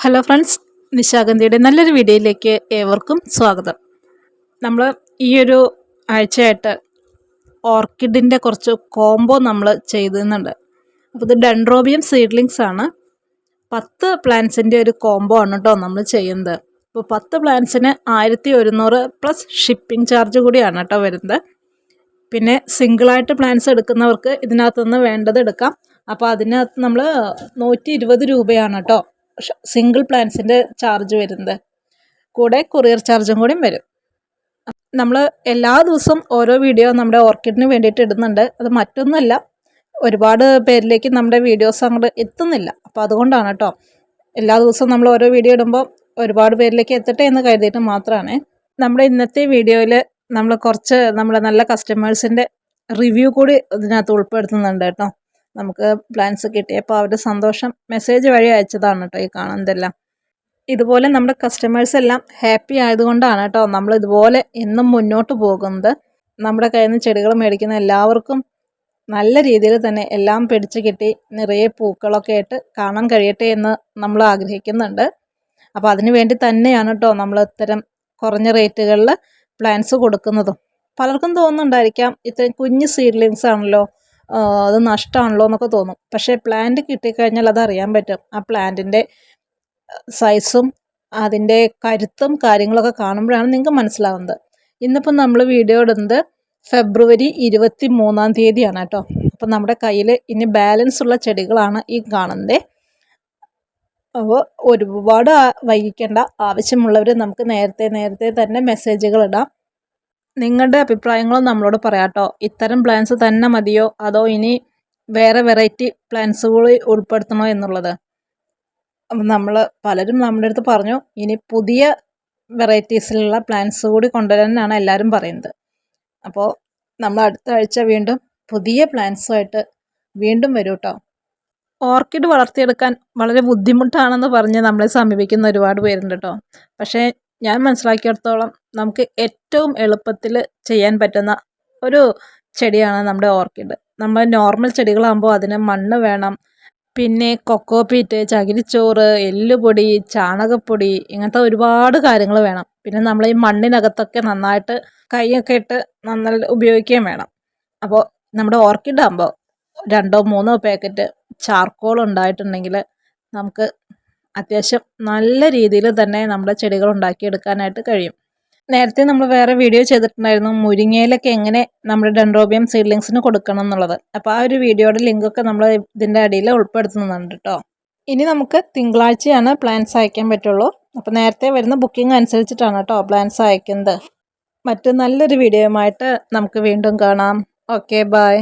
Hello friends, നിശാഗന്ധിയുടെ നല്ലൊരു വീഡിയോയിലേക്ക് ഏവർക്കും സ്വാഗതം. നമ്മൾ ഈ ഒരു ആഴ്ചയായിട്ട് ഓർക്കിഡിൻ്റെ കുറച്ച് കോംബോ നമ്മൾ ചെയ്യുന്നുണ്ട്. അപ്പോൾ ഇത് ഡെൻഡ്രോബിയം സീഡ്ലിങ്സ് ആണ്. 10 പ്ലാന്റ്സിൻ്റെ ഒരു കോംബോ ആണ് കേട്ടോ നമ്മൾ ചെയ്യുന്നത്. അപ്പോൾ 10 പ്ലാന്റ്സിന് 1100 പ്ലസ് ഷിപ്പിംഗ് ചാർജ് കൂടിയാണ് കേട്ടോ വരുന്നത്. പിന്നെ സിംഗിളായിട്ട് പ്ലാന്റ്സ് എടുക്കുന്നവർക്ക് ഇതിനകത്തുനിന്ന് വേണ്ടത് എടുക്കാം. അപ്പോൾ അതിനകത്ത് നമ്മൾ 120 രൂപയാണ് കേട്ടോ സിംഗിൾ പ്ലാന്റ്സിൻ്റെ ചാർജ് വരുന്നത്. കൂടെ കൊറിയർ ചാർജും കൂടി വരും. നമ്മൾ എല്ലാ ദിവസവും ഓരോ വീഡിയോ നമ്മുടെ ഓർക്കിഡിന് വേണ്ടിയിട്ട് ഇടുന്നുണ്ട്. അത് മറ്റൊന്നുമല്ല, ഒരുപാട് പേരിലേക്ക് നമ്മുടെ വീഡിയോസ് അങ്ങോട്ട് എത്തുന്നില്ല. അപ്പോൾ അതുകൊണ്ടാണ് കേട്ടോ. എല്ലാ ദിവസവും നമ്മൾ ഓരോ വീഡിയോ ഇടുമ്പോൾ ഒരുപാട് പേരിലേക്ക് എത്തട്ടെ എന്ന് കരുതിയിട്ട് മാത്രമാണ്. നമ്മുടെ ഇന്നത്തെ വീഡിയോയിൽ നമ്മൾ കുറച്ച് നമ്മുടെ നല്ല കസ്റ്റമേഴ്സിൻ്റെ റിവ്യൂ കൂടി ഇതിനകത്ത് ഉൾപ്പെടുത്തുന്നുണ്ട് കേട്ടോ. നമുക്ക് പ്ലാൻസ് കിട്ടിയപ്പോൾ അവരുടെ സന്തോഷം മെസ്സേജ് വഴി അയച്ചതാണ് കേട്ടോ ഈ കാണുന്നതെല്ലാം. ഇതുപോലെ നമ്മുടെ കസ്റ്റമേഴ്സ് എല്ലാം ഹാപ്പി ആയതുകൊണ്ടാണ് കേട്ടോ നമ്മൾ ഇതുപോലെ എന്നും മുന്നോട്ട് പോകുന്നത്. നമ്മുടെ കയ്യിൽ നിന്ന് ചെടികൾ മേടിക്കുന്ന എല്ലാവർക്കും നല്ല രീതിയിൽ തന്നെ എല്ലാം പിടിച്ച് കിട്ടി നിറയെ പൂക്കളൊക്കെ ആയിട്ട് കാണാൻ കഴിയട്ടെ എന്ന് നമ്മൾ ആഗ്രഹിക്കുന്നുണ്ട്. അപ്പോൾ അതിനു വേണ്ടി തന്നെയാണ് കേട്ടോ നമ്മൾ ഇത്തരം കുറഞ്ഞ റേറ്റുകളിൽ പ്ലാൻസ് കൊടുക്കുന്നതും. പലർക്കും തോന്നുന്നുണ്ടായിരിക്കാം ഇത്രയും കുഞ്ഞ് സീഡ്ലിങ്സ് ആണല്ലോ, അത് നഷ്ടമാണല്ലോ എന്നൊക്കെ തോന്നും. പക്ഷേ പ്ലാന്റ് കിട്ടിക്കഴിഞ്ഞാൽ അത് അറിയാൻ പറ്റും. ആ പ്ലാന്റിൻ്റെ സൈസും അതിൻ്റെ കരുത്തും കാര്യങ്ങളൊക്കെ കാണുമ്പോഴാണ് നിങ്ങൾക്ക് മനസ്സിലാവുന്നത്. ഇന്നിപ്പം നമ്മൾ വീഡിയോ ഇടുന്നത് ഫെബ്രുവരി 23-ാം തീയതിയാണ് കേട്ടോ. അപ്പം നമ്മുടെ കയ്യിൽ ഇനി ബാലൻസ് ഉള്ള ചെടികളാണ് ഈ കാണുന്നത്. അപ്പോൾ ഒരുപാട് വൈകിക്കേണ്ട, ആവശ്യമുള്ളവർ നമുക്ക് നേരത്തെ തന്നെ മെസ്സേജുകൾ ഇടാം. നിങ്ങളുടെ അഭിപ്രായങ്ങളും നമ്മളോട് പറയാം കേട്ടോ. ഇത്തരം പ്ലാൻസ് തന്നെ മതിയോ അതോ ഇനി വേറെ വെറൈറ്റി പ്ലാൻസ് കൂടി ഉൾപ്പെടുത്തണോ എന്നുള്ളത്. അപ്പം പലരും നമ്മുടെ അടുത്ത് പറഞ്ഞു ഇനി പുതിയ വെറൈറ്റീസിലുള്ള പ്ലാൻസ് കൂടി കൊണ്ടുവരാനാണ് എല്ലാവരും പറയുന്നത്. അപ്പോൾ നമ്മൾ അടുത്ത ആഴ്ച വീണ്ടും പുതിയ പ്ലാൻസുമായിട്ട് വീണ്ടും വരും കേട്ടോ. ഓർക്കിഡ് വളർത്തിയെടുക്കാൻ വളരെ ബുദ്ധിമുട്ടാണെന്ന് പറഞ്ഞ് നമ്മളെ സമീപിക്കുന്ന ഒരുപാട് പേരുണ്ട് കേട്ടോ. പക്ഷേ ഞാൻ മനസ്സിലാക്കിയിടത്തോളം നമുക്ക് ഏറ്റവും എളുപ്പത്തിൽ ചെയ്യാൻ പറ്റുന്ന ഒരു ചെടിയാണ് നമ്മുടെ ഓർക്കിഡ്. നമ്മൾ നോർമൽ ചെടികളാകുമ്പോൾ അതിന് മണ്ണ് വേണം, പിന്നെ കൊക്കോപീറ്റ്, ചകിരിച്ചോറ്, എല്ലുപൊടി, ചാണകപ്പൊടി, ഇങ്ങനത്തെ ഒരുപാട് കാര്യങ്ങൾ വേണം. പിന്നെ നമ്മൾ ഈ മണ്ണിനകത്തൊക്കെ നന്നായിട്ട് കൈയൊക്കെ ഇട്ട് നന്നായി ഉപയോഗിക്കുകയും വേണം. അപ്പോൾ നമ്മുടെ ഓർക്കിഡ് ആകുമ്പോൾ 2-3 പാക്കറ്റ് ചാർക്കോൾ ഉണ്ടായിട്ടുണ്ടെങ്കിൽ നമുക്ക് അത്യാവശ്യം നല്ല രീതിയിൽ തന്നെ നമ്മുടെ ചെടികൾ ഉണ്ടാക്കിയെടുക്കാനായിട്ട് കഴിയും. നേരത്തെ നമ്മൾ വേറെ വീഡിയോ ചെയ്തിട്ടുണ്ടായിരുന്നു മുരിങ്ങയിലൊക്കെ എങ്ങനെ നമ്മുടെ ഡെൻഡ്രോബിയം സീഡ്ലിങ്സിന് കൊടുക്കണം എന്നുള്ളത്. അപ്പോൾ ആ ഒരു വീഡിയോയുടെ ലിങ്കൊക്കെ നമ്മൾ ഇതിൻ്റെ അടിയിൽ ഉൾപ്പെടുത്തുന്നുണ്ട് കേട്ടോ. ഇനി നമുക്ക് തിങ്കളാഴ്ചയാണ് പ്ലാൻസ് അയക്കാൻ പറ്റുള്ളൂ. അപ്പോൾ നേരത്തെ വരുന്ന ബുക്കിംഗ് അനുസരിച്ചിട്ടാണ് കേട്ടോ പ്ലാൻസ് അയക്കുന്നത്. മറ്റ് നല്ലൊരു വീഡിയോയുമായിട്ട് നമുക്ക് വീണ്ടും കാണാം. Okay, by.